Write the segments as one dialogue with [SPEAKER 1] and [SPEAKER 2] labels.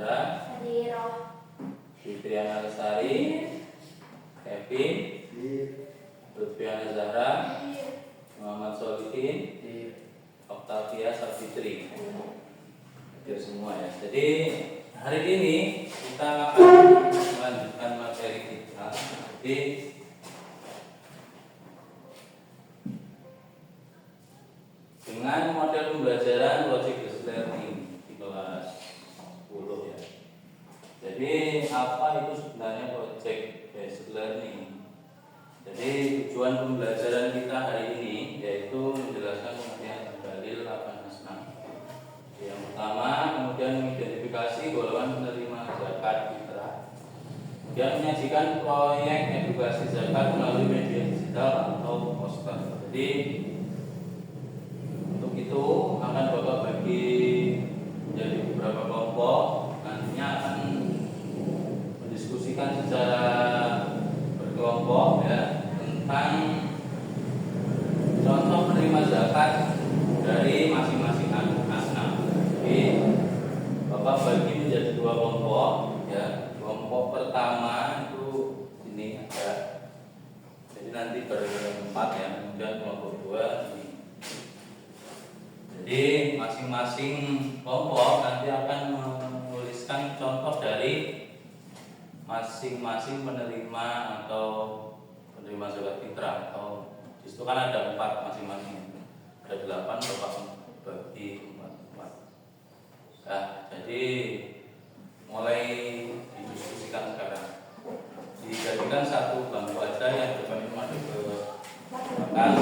[SPEAKER 1] Zahra, Fitriana Lestari, Kevin, Lutfiana Zahra, Muhammad Solihin, Octavia Savitri. Hadir semua ya. Jadi hari ini kita akan melanjutkan materi kita. Jadi dengan model pembelajaran logic based learning di kelas 10 ya. Jadi apa itu sebenarnya logic based learning? Jadi tujuan pembelajaran kita hari ini yaitu menjelaskan pengertian dalil apa nasnah. Yang pertama, kemudian mengidentifikasi golongan penerima zakat fitrah. Kemudian menyajikan proyek edukasi zakat melalui media digital atau poster. Jadi untuk itu akan Bapak bagi menjadi beberapa kelompok. Nantinya akan mendiskusikan secara berkelompok ya tentang contoh penerima zakat dari masing-masing asnaf. Jadi Bapak bagi menjadi dua kelompok ya. Kelompok pertama itu ini ada. Jadi nanti berempat ya. Kemudian kelompok dua ini. Jadi masing-masing kelompok nanti akan menuliskan contoh dari masing-masing penerima atau penerima zakat fitrah atau disitu kan ada 4 masing-masing, ada 8 Bapak bagi 4. Nah, jadi mulai didiskusikan sekarang. Dijadikan satu bangku aja yang depan itu masuk ke belakang.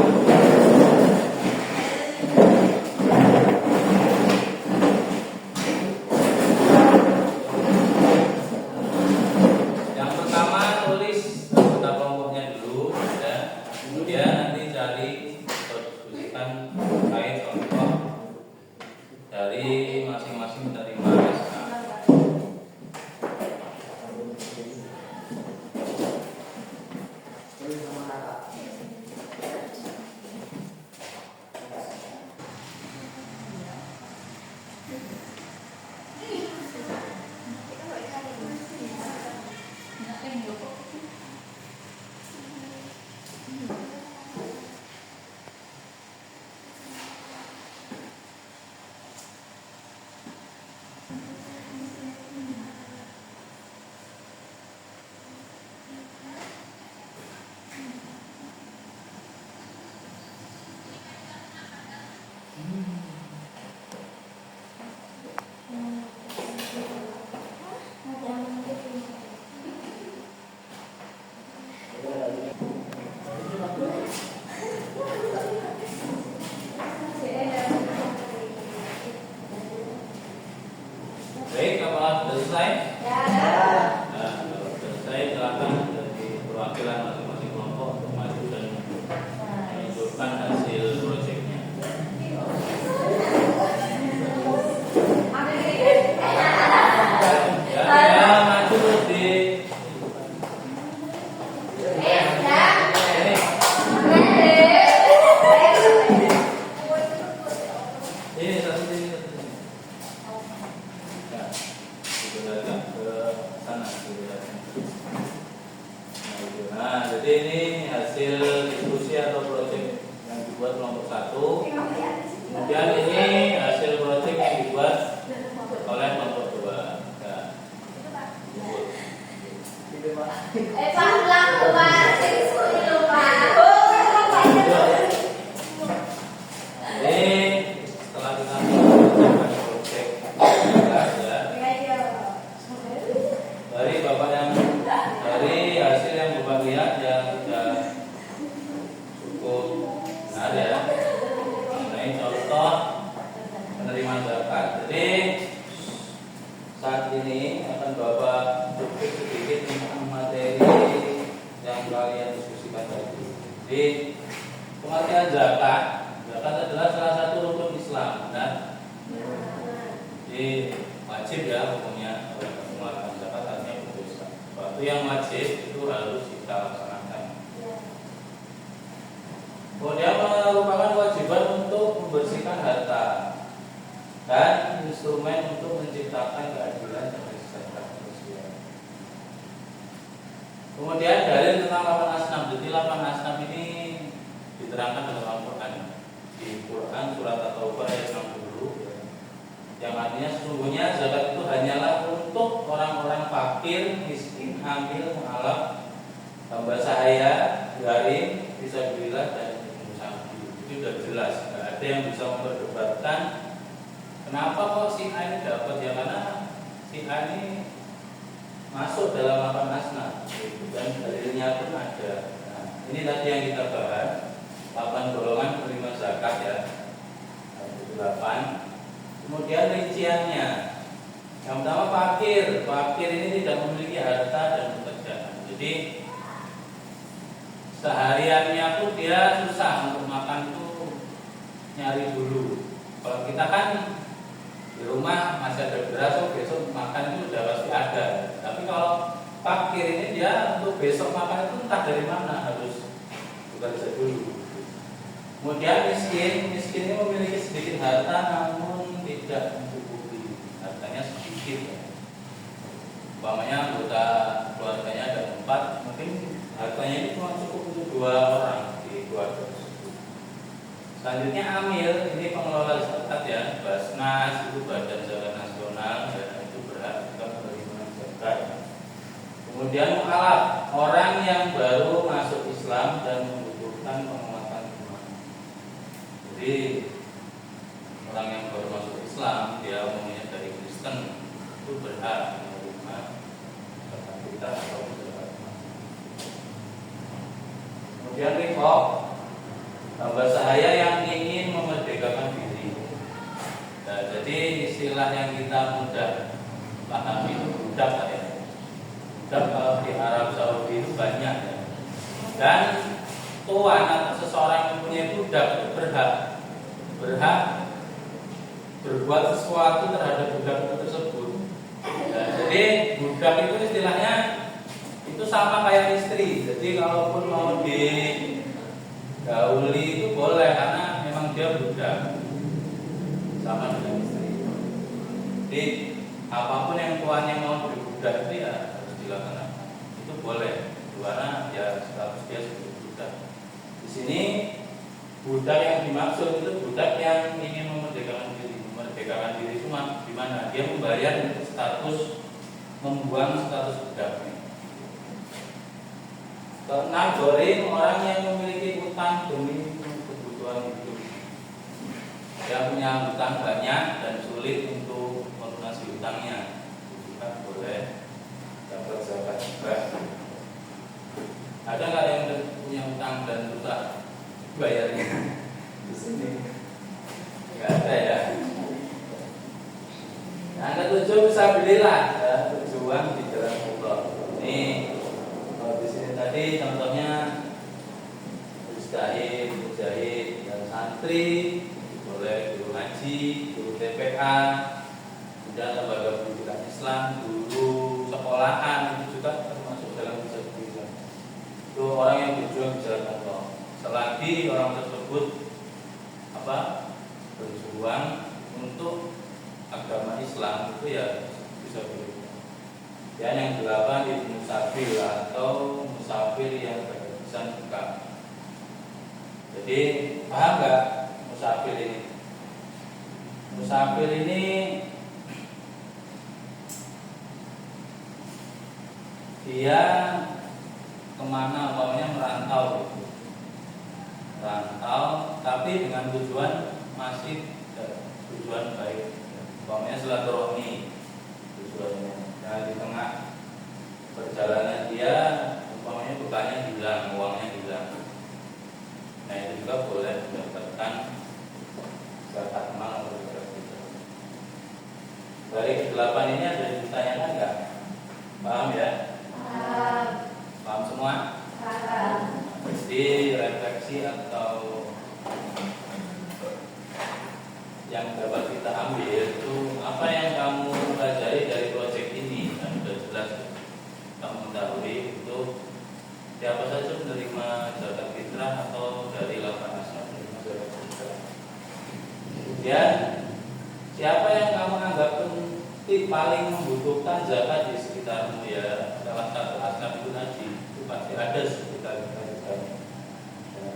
[SPEAKER 1] Baik, apakah sudah selesai? Ya. Nah, kalau sudah selesai, silakan dari perwakilan masing-masing kelompok untuk maju dan menunjukkan hasil proyeknya. Ya, maju terus di. Ini satu sini. Nah, jadi ini hasil diskusi atau proyek yang dibuat kelompok 1. Kemudian ini hasil proyek yang dibuat oleh kelompok 2. Nah, jadi setelah kita mengerjakan proyek dari Bapak yang dari hasil yang Bapak lihat ya sudah cukup benar ya mengenai contoh penerima zakat. Jadi saat ini akan Bapak cuplik sedikit tentang materi yang kalian diskusikan tadi. Jadi pengertian zakat, zakat adalah salah satu rukun Islam dan jadi wajib ya hukumnya mengeluarkan zakat artinya hukum Islam. Sesuatu yang wajib itu harus kita laksanakan. Kemudian merupakan kewajiban untuk membersihkan harta dan instrumen untuk menciptakan keadilan yang Kemudian dalil tentang 8 asnaf. Jadi 8 asnaf ini diterangkan dalam Al-Quran. Di Quran surat At-Taubah ayat 60, yang artinya sesungguhnya zakat itu hanyalah untuk orang-orang fakir, miskin, hamil, mu'alaf, hamba sahaya, garim, fisabilillah dan musafir. Itu sudah jelas. Tidak ada yang bisa memperdebatkan kenapa kok si A ini dapat, ya karena si A ini masuk dalam 8 asnaf dan dalilnya pun ada. Nah, ini tadi yang kita bahas 8 golongan penerima zakat ya. 8. Kemudian rinciannya. Yang pertama fakir. Fakir ini tidak memiliki harta dan pekerjaan. Jadi sehariannya pun dia susah untuk makan itu nyari dulu. Kalau kita kan di rumah masih ada beras, besok makan itu udah pasti ada. Tapi kalau fakir ini dia untuk besok makan itu entah dari mana, harus bekerja dulu. Kemudian miskin ini memiliki sedikit harta namun tidak mencukupi, hartanya sedikit ya. Umpamanya anggota keluarganya ada 4, mungkin hartanya ini cuma cukup untuk 2 orang di keluarga tersebut. Selanjutnya amil, ini pengelola zakat ya, Basnas itu Badan Zakat Nasional dan itu berhak juga menerima zakat. Kemudian mu'alaf, orang yang baru masuk Islam dan membutuhkan penguatan iman. Jadi orang yang baru masuk Islam, dia umumnya dari Kristen, itu berhak menerima zakat fitrah atau zakat. Kemudian riqab, hamba sahaya yang ingin memerdekakan diri. Nah, jadi istilah yang kita mudah pahami itu budak ya. Budak kalau di Arab Saudi itu banyak ya. Dan tuan atau seseorang yang punya budak itu berhak berbuat sesuatu terhadap budak itu tersebut. Nah, jadi budak itu istilahnya itu sama kayak istri. Jadi kalaupun mau digauli itu boleh karena memang dia budak, sama dengan istri. Jadi apapun yang tuannya mau beri budak itu ya harus dilaksanakan. Itu boleh, karena ya status dia sebagai budak. Di sini budak yang dimaksud itu budak yang ingin memerdekakan diri. Memerdekakan diri itu di mana? Dia membayar untuk status, membuang status budaknya. Keenam, gorim, orang yang memiliki utang demi kebutuhan hidup. Dia punya utang banyak dan sulit untuk melunasi utangnya, juga boleh dapat zakat juga. Ada nggak yang punya utang dan susah bayarnya? Di sini nggak ada ya. Yang ketujuh, bisa belilah ya, berjuang di jalan Allah. Ini di sini tadi contohnya mujahid dan santri, boleh guru ngaji, guru TPA, kemudian lembaga pendidikan Islam, guru sekolahan itu juga termasuk dalam fisabilillah. Itu orang yang berjuang di jalan Allah. Selagi orang tersebut berjuang untuk agama Islam itu ya bisa begitu. Dan yang 8 itu musafir atau musafir yang berkesan buka. Jadi paham nggak musafir ini? Musafir ini dia kemana, umpamanya merantau gitu. Merantau tapi dengan tujuan masih tujuan baik. Umpamanya silaturahmi tujuannya. Nah, di tengah perjalanan dia umpamanya bekalnya hilang, uangnya hilang. Nah, itu juga boleh mendapatkan zakat mal atau zakat fitrah. Dari ke-8 ini ada yang ditanyakan nggak? Paham ya? Paham semua? Jadi refleksi atau yang dapat kita ambil itu apa yang kamu pelajari dari proyek ini. Dan sudah jelas kamu mengetahui itu siapa saja menerima zakat fitrah atau dari 8 asnaf menerima zakat fitrah. Kemudian siapa yang kamu anggap paling membutuhkan zakat di sekitarmu, ya salah satu asnaf itu tadi, itu pasti ada sekitar kita juga. Ya.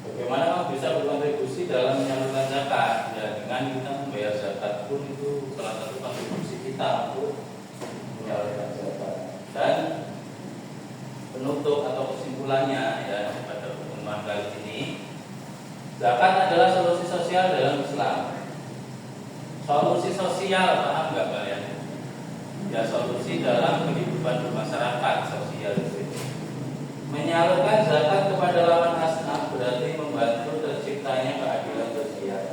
[SPEAKER 1] Bagaimana kamu bisa berkontribusi dalam menyalurkan zakat? Ya, dengan kita membayar zakat pun itu salah satu kontribusi kita untuk menyalurkan zakat. Dan penutup atau kesimpulannya ya pada pertemuan kali ini, zakat adalah solusi sosial dalam Islam. Solusi sosial, paham nggak kalian? Ya, solusi dalam kehidupan bermasyarakat sosial itu. Menyalurkan zakat kepada lawan asnaf berarti membantu terciptanya keadilan sosial.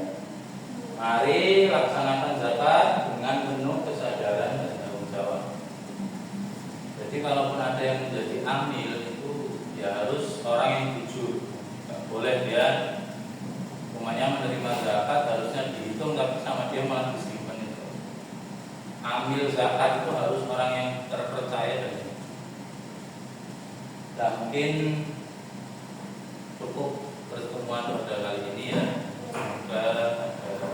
[SPEAKER 1] Mari laksanakan zakat dengan penuh kesadaran dan tanggung jawab. Jadi kalaupun ada yang menjadi amil itu ya harus orang yang jujur. Nggak boleh dia umumnya menerima zakat harusnya dihitung tapi sama dia malah disimpan itu. Amil zakat itu harus orang yang terpercaya dan mungkin cukup pertemuan pada kali ini ya. Semoga ada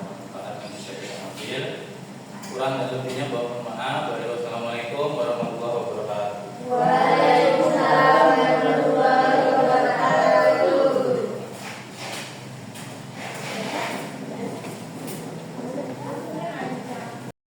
[SPEAKER 1] manfaat yang bisa kita ambil. Kurang dan lebihnya mohon maaf.